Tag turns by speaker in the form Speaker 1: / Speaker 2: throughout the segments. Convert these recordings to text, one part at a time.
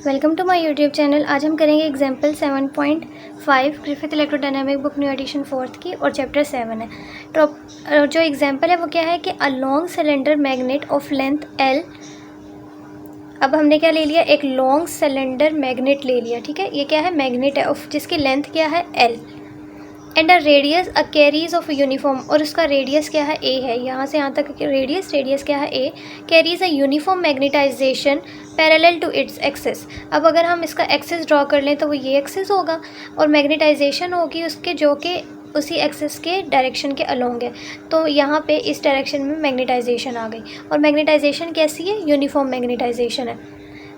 Speaker 1: Welcome to my YouTube channel. आज हम करेंगे example 7.5 Griffith electrodynamic book new edition 4th की और चैप्टर 7 है। तो जो एग्जाम्पल है वो क्या है कि a long cylinder magnet of length L। अब हमने क्या ले लिया, एक लॉन्ग सिलेंडर मैग्नेट ले लिया, ठीक है। ये क्या है, मैग्नेट है ऑफ जिसकी लेंथ क्या है L and a radius a carries of uniform, और उसका रेडियस क्या है A है, यहाँ से यहाँ तक रेडियस क्या है A, carries a uniform magnetisation parallel to its axis. अब अगर हम इसका एक्सिस ड्रॉ कर लें तो वो ये एक्सिस होगा और मैग्नेटाइजेशन होगी उसके जो कि उसी एक्सिस के डायरेक्शन के अलोंग है। तो यहाँ पे इस डायरेक्शन में मैग्नेटाइजेशन आ गई, और मैग्नेटाइजेशन कैसी है, यूनिफॉर्म मैग्नेटाइजेशन है।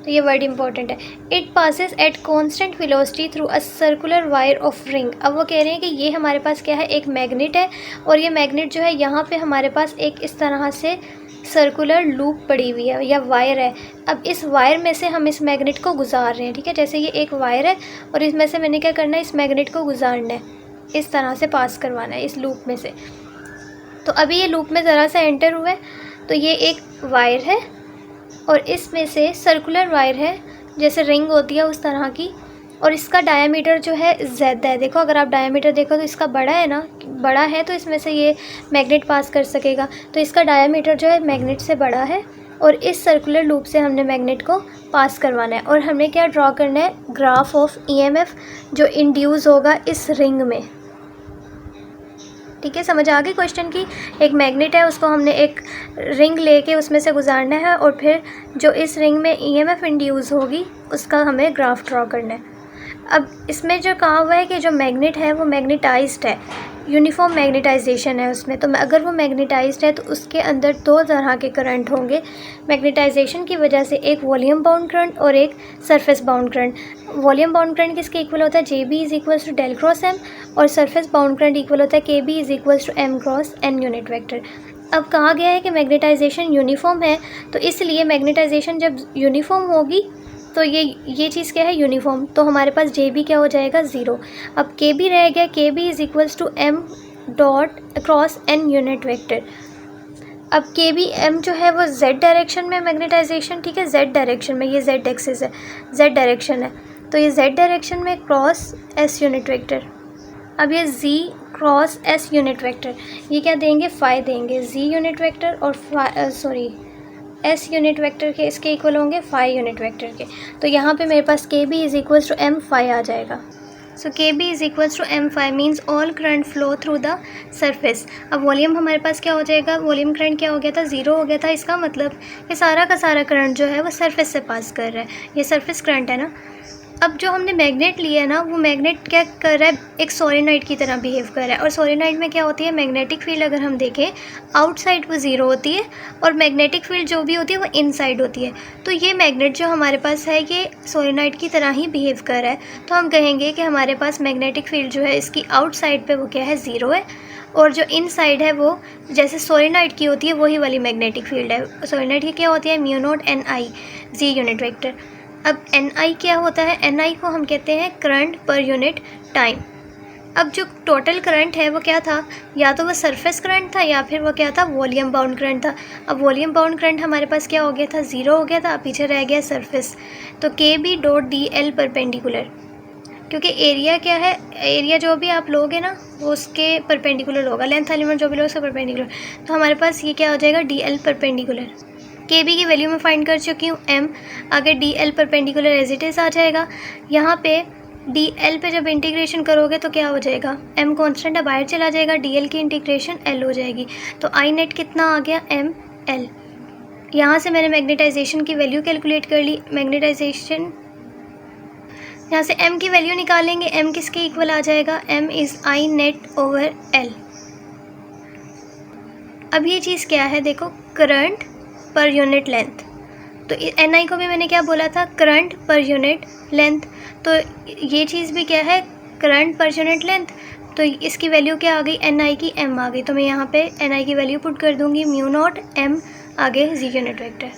Speaker 1: तो ये वर्ड इंपॉर्टेंट है। It passes at constant velocity through a circular wire of ring. अब वो कह रहे हैं कि ये हमारे पास क्या है, एक मैग्नेट है, और ये मैग्नेट जो है यहाँ पे हमारे पास एक इस तरह से सर्कुलर लूप पड़ी हुई है या वायर है। अब इस वायर में से हम इस मैग्नेट को गुजार रहे हैं, ठीक है। जैसे ये एक वायर है और इसमें से मैंने क्या करना है, इस मैग्नेट को गुजारना है, इस तरह से पास करवाना है इस लूप में से। तो अभी ये लूप में ज़रा सा एंटर हुआ है, तो ये एक वायर है और इसमें से सर्कुलर वायर है, जैसे रिंग होती है उस तरह की, और इसका डायामीटर जो है Z है। देखो अगर आप डायामीटर देखो तो इसका बड़ा है ना, बड़ा है तो इसमें से ये मैग्नेट पास कर सकेगा। तो इसका डायामीटर जो है मैग्नेट से बड़ा है, और इस सर्कुलर लूप से हमने मैग्नेट को पास करवाना है। और हमें क्या ड्रॉ करना है, ग्राफ ऑफ EMF जो इंड्यूस होगा इस रिंग में, ठीक है। समझ आ गई क्वेश्चन की। एक मैग्नेट है, उसको हमने एक रिंग लेके उसमें से गुजारना है, और फिर जो इस रिंग में EMF इंड्यूस होगी उसका हमें ग्राफ ड्रॉ करना है। अब इसमें जो कहा हुआ है कि जो मैग्नेट है वो मैग्नेटाइज्ड है, यूनिफॉर्म मैग्नेटाइजेशन है उसमें। तो अगर वो मैग्नेटाइज्ड है तो उसके अंदर दो तरह के करंट होंगे मैग्नेटाइजेशन की वजह से, एक वॉल्यूम बाउंड करंट और एक surface bound current. Volume bound current किसके इक्वल होता है, JB is equals to del cross M, और सरफेस बाउंड करंट इक्वल होता है KB is equals to M cross N unit vector. अब कहा गया है कि मैग्नेटाइजेशन यूनिफॉर्म है, तो इसलिए मैग्नेटाइजेशन जब यूनिफॉर्म होगी तो ये चीज़ क्या है, यूनिफॉर्म। तो हमारे पास JB क्या हो जाएगा, 0। अब KB रह गया, KB is equals to M dot cross N unit vector. अब KB M जो है वो Z डायरेक्शन में मैग्नेटाइजेशन, ठीक है, Z डायरेक्शन में, ये Z एक्सिस है, Z डायरेक्शन है, तो ये Z डायरेक्शन में क्रॉस S यूनिट वेक्टर। अब ये Z cross S unit vector, ये क्या देंगे, फाई देंगे, Z यूनिट वेक्टर और S यूनिट वेक्टर के इसके इक्वल होंगे फाई यूनिट वेक्टर के। तो यहाँ पे मेरे पास KB is equals to M phi आ जाएगा। So KB is equals to M phi means all current flow through the surface. अब वॉल्यूम हमारे पास क्या हो जाएगा, वॉल्यूम करंट क्या हो गया था, 0 हो गया था। इसका मतलब ये सारा का सारा करंट जो है वो सरफेस से पास कर रहा है, ये सरफेस करंट है ना। अब जो हमने मैग्नेट लिया है ना, वो मैग्नेट क्या कर रहा है, एक सोलेनोइड की तरह बिहेव कर रहा है। और सोलेनोइड में क्या होती है, मैग्नेटिक फील्ड अगर हम देखें आउटसाइड वो 0 होती है, और मैग्नेटिक फील्ड जो भी होती है वो इनसाइड होती है। तो ये मैग्नेट जो हमारे पास है ये सोलेनोइड की तरह ही बिहेव कर रहा है, तो हम कहेंगे कि हमारे पास मैग्नेटिक फील्ड जो है इसकी आउटसाइड पे वो क्या है, 0 है, और जो इनसाइड है वो जैसे सोलेनोइड की होती है वही वाली मैग्नेटिक फील्ड है। सोलेनोइड की क्या होती है, mu naught NI Z unit vector. अब NI क्या होता है, NI को हम कहते हैं करंट पर यूनिट टाइम। अब जो टोटल करंट है वो क्या था, या तो वो सरफेस करंट था या फिर वो क्या था, वॉल्यूम बाउंड करंट था। अब वॉल्यूम बाउंड करंट हमारे पास क्या हो गया था, 0 हो गया था, पीछे रह गया सरफेस। तो KB डॉट DL परपेंडिकुलर, क्योंकि एरिया क्या है, एरिया जो भी आप लोगे ना वो उसके परपेंडिकुलर होगा, लेंथ एलिमेंट जो भी लोगे उसके परपेंडिकुलर। तो हमारे पास ये क्या हो जाएगा, DL परपेंडिकुलर। KB की वैल्यू मैं फाइंड कर चुकी हूँ M, आगे DL perpendicular as it is आ जाएगा। यहाँ पे DL पे जब इंटीग्रेशन करोगे तो क्या हो जाएगा, M कांस्टेंट है बाहर चला जाएगा, DL की इंटीग्रेशन L हो जाएगी। तो I नेट कितना आ गया, ML। यहाँ से मैंने मैग्नेटाइजेशन की वैल्यू कैलकुलेट कर ली। मैग्नेटाइजेशन यहाँ से M की वैल्यू निकालेंगे, M किसके इक्वल आ जाएगा, M is I net over L। अब ये चीज़ क्या है, देखो करंट पर यूनिट लेंथ। तो NI को भी मैंने क्या बोला था, करंट पर यूनिट लेंथ। तो ये चीज़ भी क्या है, करंट पर यूनिट लेंथ। तो इसकी वैल्यू क्या आ गई, NI की M आ गई। तो मैं यहाँ पे NI की वैल्यू पुट कर दूँगी, म्यू नॉट M आगे Z यूनिट वेक्टर,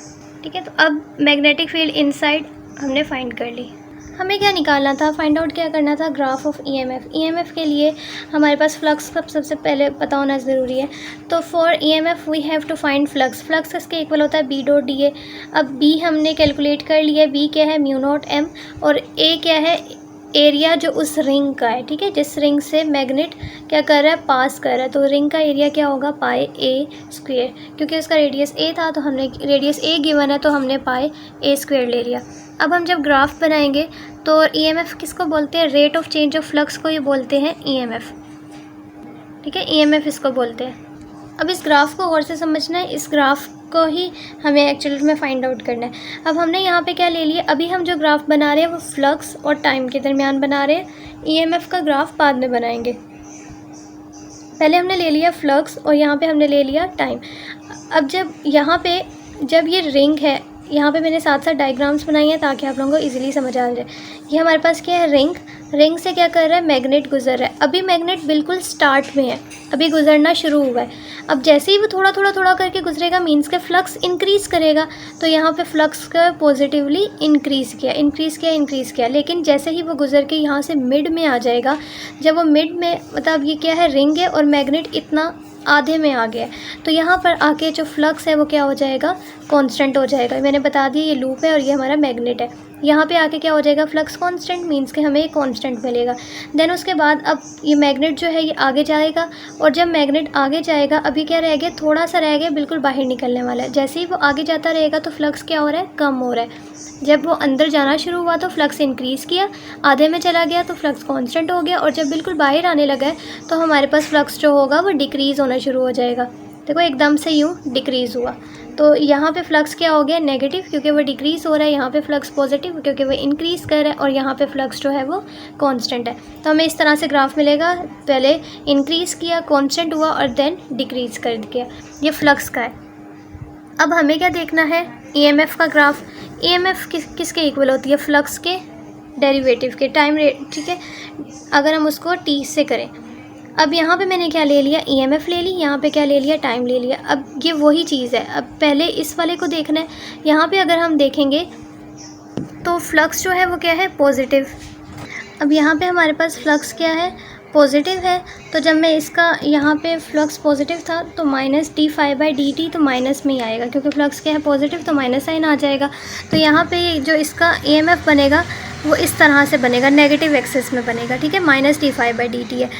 Speaker 1: ठीक है। तो अब मैग्नेटिक फील्ड इनसाइड हमने फाइंड कर ली। हमें क्या निकालना था, फाइंड आउट क्या करना था, ग्राफ ऑफ ईएमएफ। ईएमएफ के लिए हमारे पास फ्लक्स का सबसे पहले पता होना ज़रूरी है। तो for EMF we have to find flux. Flux इसके इक्वल होता है बी डॉट डी ए। अब बी हमने कैलकुलेट कर लिया, बी क्या है म्यू नॉट एम, और ए क्या है एरिया जो उस रिंग का है, ठीक है, जिस रिंग से मैग्नेट क्या कर रहा है, पास कर रहा है। तो रिंग का एरिया क्या होगा, पाई ए स्क्वेयर, क्योंकि उसका रेडियस ए था तो हमने रेडियस ए गिवन है तो हमने पाई ए स्क्वेयर ले लिया। अब हम जब ग्राफ बनाएंगे तो ईएमएफ किसको बोलते हैं, rate of change of flux को ये बोलते हैं ईएमएफ, ठीक है, ईएमएफ इसको बोलते हैं। अब इस ग्राफ को गौर से समझना है, इस ग्राफ को ही हमें एक्चुअल में फाइंड आउट करना है। अब हमने यहाँ पे क्या ले लिया, अभी हम जो ग्राफ बना रहे हैं वो फ्लक्स और टाइम के दरमियान बना रहे हैं। ईएमएफ का ग्राफ बाद में बनाएंगे। पहले हमने ले लिया फ्लक्स और यहाँ पे हमने ले लिया टाइम। अब जब यहाँ पे जब ये रिंग है, यहाँ पे मैंने साथ साथ डायग्राम्स बनाई हैं ताकि आप लोगों को इजीली समझ आ जाए। ये हमारे पास क्या है, रिंग, रिंग से क्या कर रहा है, मैग्नेट गुजर रहा है। अभी मैग्नेट बिल्कुल स्टार्ट में है, अभी गुजरना शुरू हुआ है। अब जैसे ही वो थोड़ा थोड़ा थोड़ा करके गुजरेगा मीन्स के फ्लक्स इंक्रीज़ करेगा। तो यहाँ पे फ्लक्स का पॉजिटिवली इंक्रीज़ किया, लेकिन जैसे ही वो गुजर के यहाँ से मिड में आ जाएगा, जब वो मिड में, मतलब ये क्या है, रिंग है और मैग्नेट इतना आधे में आ गया है, तो यहाँ पर आके जो फ्लक्स है वो क्या हो जाएगा, कांस्टेंट हो जाएगा। मैंने बता दिया ये लूप है और ये हमारा मैग्नेट है। यहाँ पे आके क्या हो जाएगा, फ्लक्स कांस्टेंट, मीन्स के हमें कांस्टेंट मिलेगा। देन उसके बाद अब ये मैग्नेट जो है ये आगे जाएगा, और जब मैग्नेट आगे जाएगा, अभी क्या रह गया, थोड़ा सा रह गया, बिल्कुल बाहर निकलने वाला है। जैसे ही वो आगे जाता रहेगा तो फ्लक्स क्या हो रहा है, कम हो रहा है। जब वो अंदर जाना शुरू हुआ तो फ्लक्स इंक्रीज़ किया, आधे में चला गया तो फ्लक्स कांस्टेंट हो गया, और जब बिल्कुल बाहर आने लगा है तो हमारे पास फ्लक्स जो होगा वो डिक्रीज़ होना शुरू हो जाएगा। देखो एकदम से यूँ डिक्रीज़ हुआ, तो यहाँ पे फ्लक्स क्या हो गया, नेगेटिव, क्योंकि वो डिक्रीज़ हो रहा है। यहाँ पे फ्लक्स पॉजिटिव, क्योंकि वो इंक्रीज़ कर रहा है, और यहाँ पे फ्लक्स जो है वो कांस्टेंट है। तो हमें इस तरह से ग्राफ मिलेगा, पहले इंक्रीज़ किया, कांस्टेंट हुआ, और देन डिक्रीज़ कर दिया। ये फ्लक्स का है। अब हमें क्या देखना है, ईएमएफ का ग्राफ। ईएमएफ किसके इक्वल होती है, फ्लक्स के डेरिवेटिव के, टाइम रेट, ठीक है, अगर हम उसको टी से करें। अब यहाँ पे मैंने क्या ले लिया, ईएमएफ ले ली, यहाँ पे क्या ले लिया, टाइम ले लिया। अब ये वही चीज़ है, अब पहले इस वाले को देखना है। यहाँ पे अगर हम देखेंगे तो फ्लक्स जो है वो क्या है, पॉजिटिव। अब यहाँ पे हमारे पास फ्लक्स क्या है, पॉजिटिव है। तो जब मैं इसका यहाँ पे फ्लक्स पॉजिटिव था तो minus D phi by d T, तो माइनस में ही आएगा, क्योंकि फ्लक्स क्या है, पॉजिटिव, तो माइनस साइन आ जाएगा। तो यहाँ पे जो इसका ईएमएफ बनेगा वो इस तरह से बनेगा, नेगेटिव एक्सिस में बनेगा, ठीक है, minus D phi by d T है।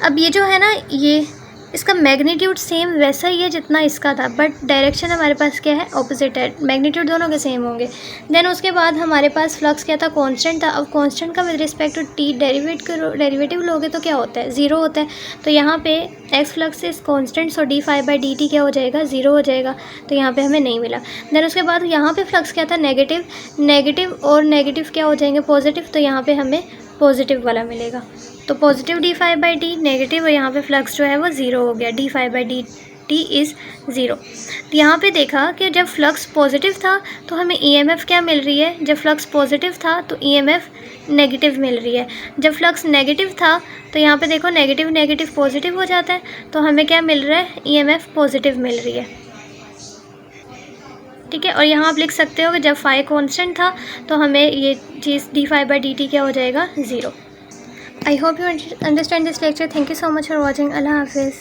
Speaker 1: अब ये जो है ना, ये इसका मैग्नीट्यूड सेम वैसा ही है जितना इसका था, बट डायरेक्शन हमारे पास क्या है, ऑपोजिट है। मैग्नीट्यूड दोनों के सेम होंगे। देन उसके बाद हमारे पास फ्लक्स क्या था, कांस्टेंट था। अब कांस्टेंट का with respect to T derivative लोगे तो क्या होता है, ज़ीरो होता है। तो यहाँ पे x flux is constant, so D phi by d t क्या हो जाएगा, ज़ीरो हो जाएगा। तो यहाँ पे हमें नहीं मिला। देन उसके बाद यहाँ पे फ्लक्स क्या था, नेगेटिव, नेगेटिव और नेगेटिव क्या हो जाएंगे, पॉजिटिव, तो यहाँ पे हमें पॉजिटिव वाला मिलेगा। तो positive D phi by T, negative, और यहाँ पे फ्लक्स जो है वो ज़ीरो हो गया, D phi by d T is zero. तो यहाँ पे देखा कि जब फ्लक्स पॉजिटिव था तो हमें ईएमएफ क्या मिल रही है, जब फ्लक्स पॉजिटिव था तो ईएमएफ नेगेटिव मिल रही है। जब फ्लक्स नेगेटिव था तो यहाँ पे देखो नेगेटिव नेगेटिव पॉजिटिव हो जाता है, तो हमें क्या मिल रहा है, ईएमएफ पॉजिटिव मिल रही है, ठीक है। और यहाँ आप लिख सकते हो कि जब फाई कांस्टेंट था तो हमें ये चीज़ d phi by d t क्या हो जाएगा, zero. I hope you understand this lecture. Thank you so much for watching. Allah Hafiz.